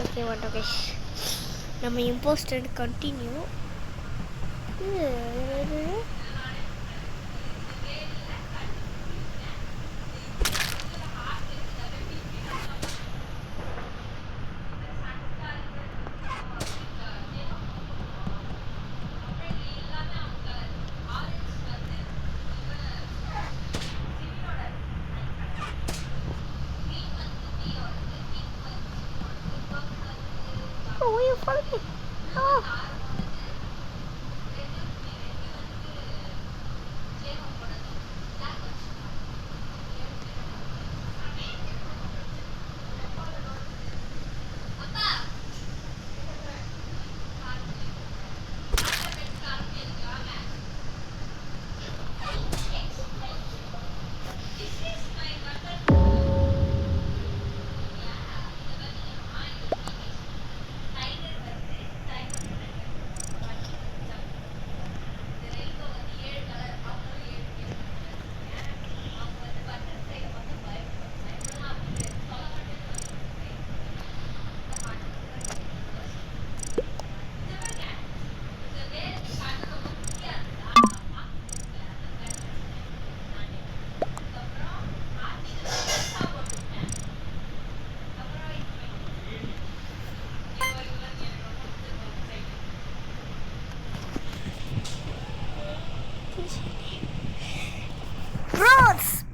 Okay, what? Okay. நம்ம imposted continue. Oh, you followed me. Oh.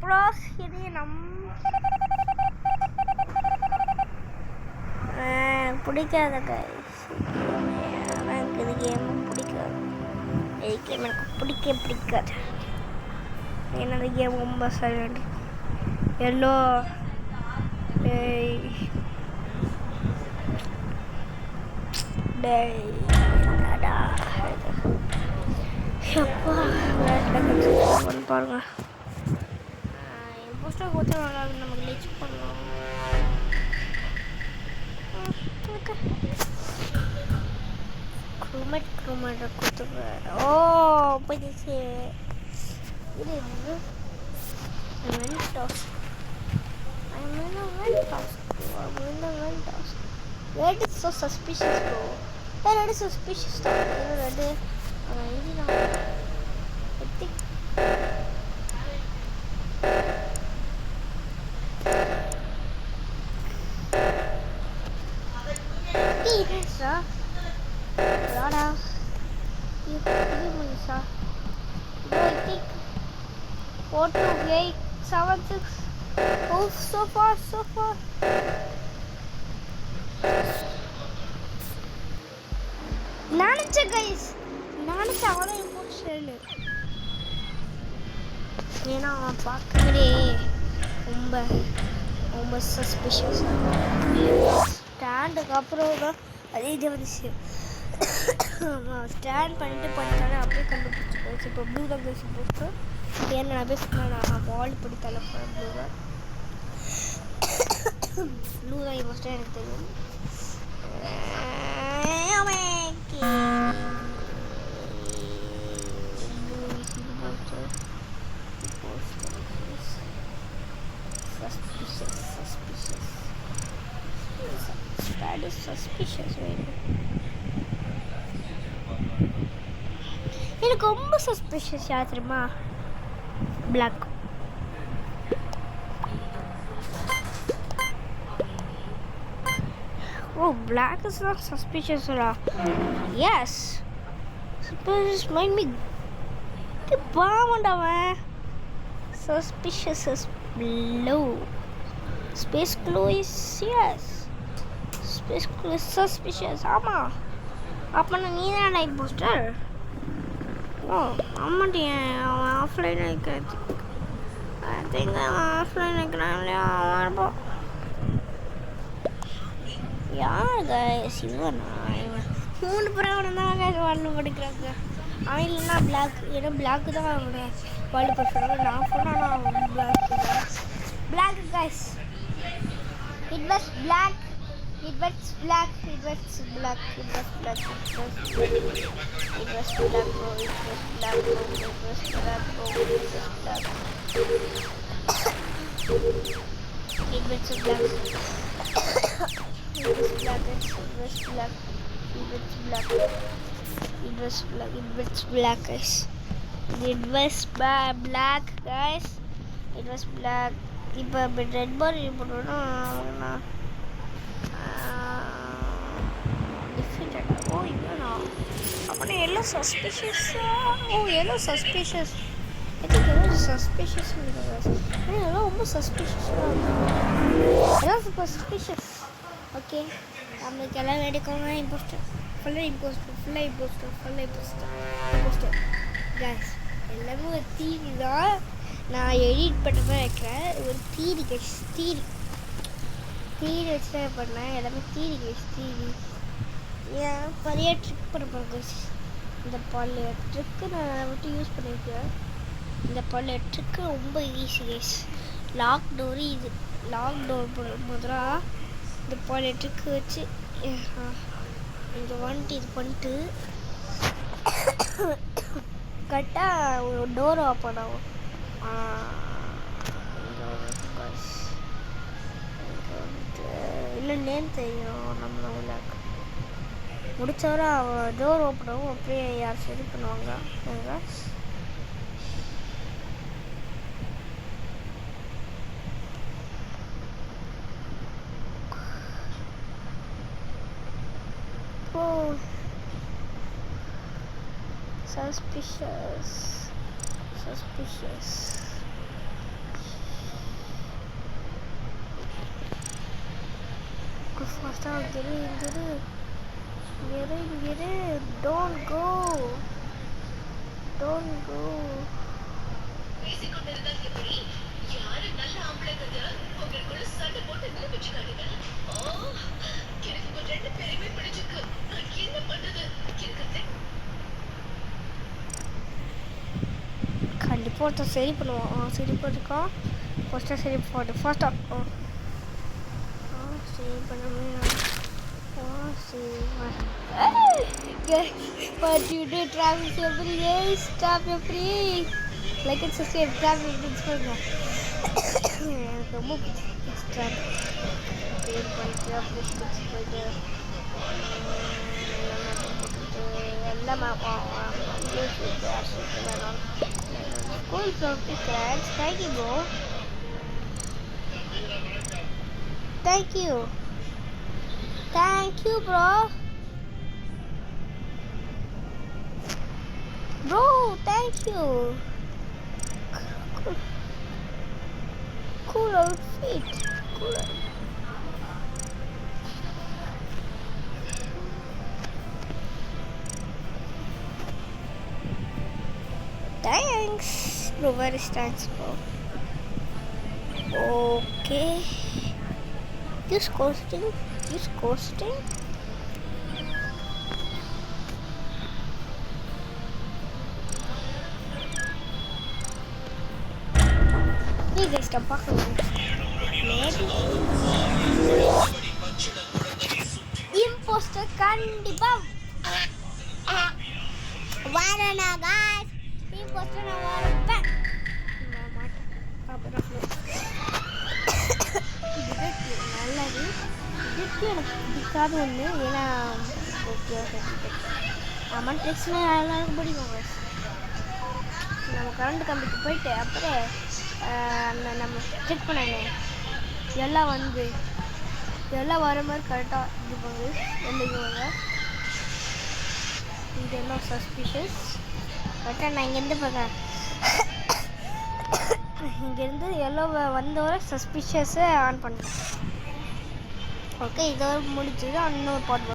Bros, இது பிடிக்காத guys. எனக்கு இது கேம் பிடிக்காது. இது கேம் எனக்கு பிடிக்காது. ஏன்னா இந்த கேம் ரொம்ப சைலண்ட். எல்லோ பாருங்க. போஸ்டர் கொடுத்து நம்ம ரிலீஸ் பண்ணலாம். குரோமேட் கொடுத்துருவேன். ஓ போயிடுச்சு. இது வென்டாஸ். I'm in a Ventas. Red is so suspicious, bro. Hey, red is suspicious stuff. Red is I think. Sir. Rada. You me, sir. I think 4 2 8 7 6. Oh, so far. Nanacha guys. Nanacha avada emotional. ஏன்னா பார்க்கவே ரொம்ப suspicious. ஸ்டாண்டுக்கு அப்புறம் தான் அதே இது வந்துச்சு. Stand பண்ணிட்டு பண்ணிட்டாலே அப்படியே கண்டுபிடிச்சி போச்சு. இப்போ ப்ளூ தான் பேசி போச்சு. ஏன்னா நான் பேசுகிறேன், நான் பால் பிடித்தால ப்ளூ தான் மோஸ்ட்டாக எனக்கு தெரியும். That is suspicious, right? எனக்கு ரொம்ப சஸ்பிஷியஸ் யார் தெரியுமா? Black. Oh, black is not suspicious at all. Yes. Suspicious might be the bomb on the suspicious is blue. Space blue is yes. Space blue is suspicious. Ama. Appa na nee na light booster. Oh, amma dear, offline I think I'm offline again. யார் guys இவனா? மூணு பேரும் தான் guys வால்னு படிக்கிறாங்க. அவன் இல்லைன்னா black. ஏன்னா block தான் அவனோட வாலி பர்ஃபெக்டாக. நான் சொன்னால் black guys. It was black. It was black. It was black. It was black. It was black. It was black. Bro. It was black. Bro. It was black. Bro. It was black. It was black. It was black. was black. It was black. It was black. It was black, guys. It was black, guys. It was black. இப்போ red பால் போட்டோம்னா defended. ஓ இல்லைண்ணா அப்போனா yellow சஸ்பிஷியஸாக. ஓ yellow suspicious. எனக்கு yellow suspicious எல்லாம் ரொம்ப சஸ்பிஷியஸாக எல்லாம் super suspicious. Okay நம்மளுக்கு எல்லாம் வேடிக்கோங்க. இம்போஸ்டர் ஃபுல்லாக இம்போஸ்டர் கேஸ் எல்லாமே ஒரு தீரி தான். நான் எடிட் பண்ண தான் வைக்கிறேன். ஒரு தீரி கேஸ் தீரி வச்சு தான் பண்ணேன். எல்லாமே தீரி ஏன் நிறைய ட்ரிக் பண்ண போகிறேன். இந்த பழைய ட்ரிக்கு நான் விட்டு யூஸ் பண்ணியிருக்கேன். இந்த பழைய ட்ரிக்கு ரொம்ப ஈஸி கேஸ். லாக் டோர் முதலா இந்த பழைய ட்ரிக்கு வச்சு இங்கே வந்துட்டு இது பண்ணிட்டு கரெக்டாக ஒரு டோர் ஓப்பன் ஆகும். இல்லை நேம் தெரியும் நம்ம விளாக் முடிச்சவரை டோர் ஓப்பன் ஆகும். அப்படியே யார் சரி பண்ணுவாங்க. Suspicious. Go faster, get in. Don't go. யாரு நல்ல ஆம்பளைங்க உங்களுக்குள்ள சண்டை போட்டு நிரூபிச்சுக்காதீங்க. எனக்கு ஒரு 2 பேருமே பிடிச்சிருக்கு. நான் என்ன பண்றது? கண்டிப்பாக ஒருத்தர் சரி பண்ணுவோம். சரி பண்ணிருக்கோம். ஃபஸ்ட்டாக சரி போட்டு ஃபஸ்ட்டாக சரி பண்ணவே What you do, Travis? You're free. Stop, you're free. Like and subscribe, Travis. It's fun. ரொம்ப பிடிச்சிட்டேன். பேர் பண்ணிட்டு எல்லாம் வேணும். Cool floppy cracks. Thank you, bro. Thank you, bro. Thank you. Cool outfit. Cool. Thanks, bro. Very thanks, bro. Okay. Use coasting. Hey guys, stop talking. Maybe. Imposter kandipa. Varana guys. Imposter na varappa. நல்லது இதுக்கு எனக்கு பிடிக்காத ஒன்று. ஏன்னா okay ஆமாம் ட்ரிக்ஸ்னா எல்லாருக்கும் பிடிக்கும். நம்ம கரண்ட் கம்பிக்கு போயிட்டு அப்புறம் நம்ம செக் பண்ணாங்க எல்லாம் வர மாதிரி கரெக்டாக இது பண்ணுது. எழுதுவாங்க இதெல்லாம் சஸ்பிஷியஸ். கரெக்டாக நான் இங்கேருந்து பார்க்குறேன். இங்கேருந்து எல்லோ வந்தவரை சஸ்பிஷியஸை ஆன் பண்ணுறேன். ஓகே இதோட முடிச்சது. இன்னொரு பாட்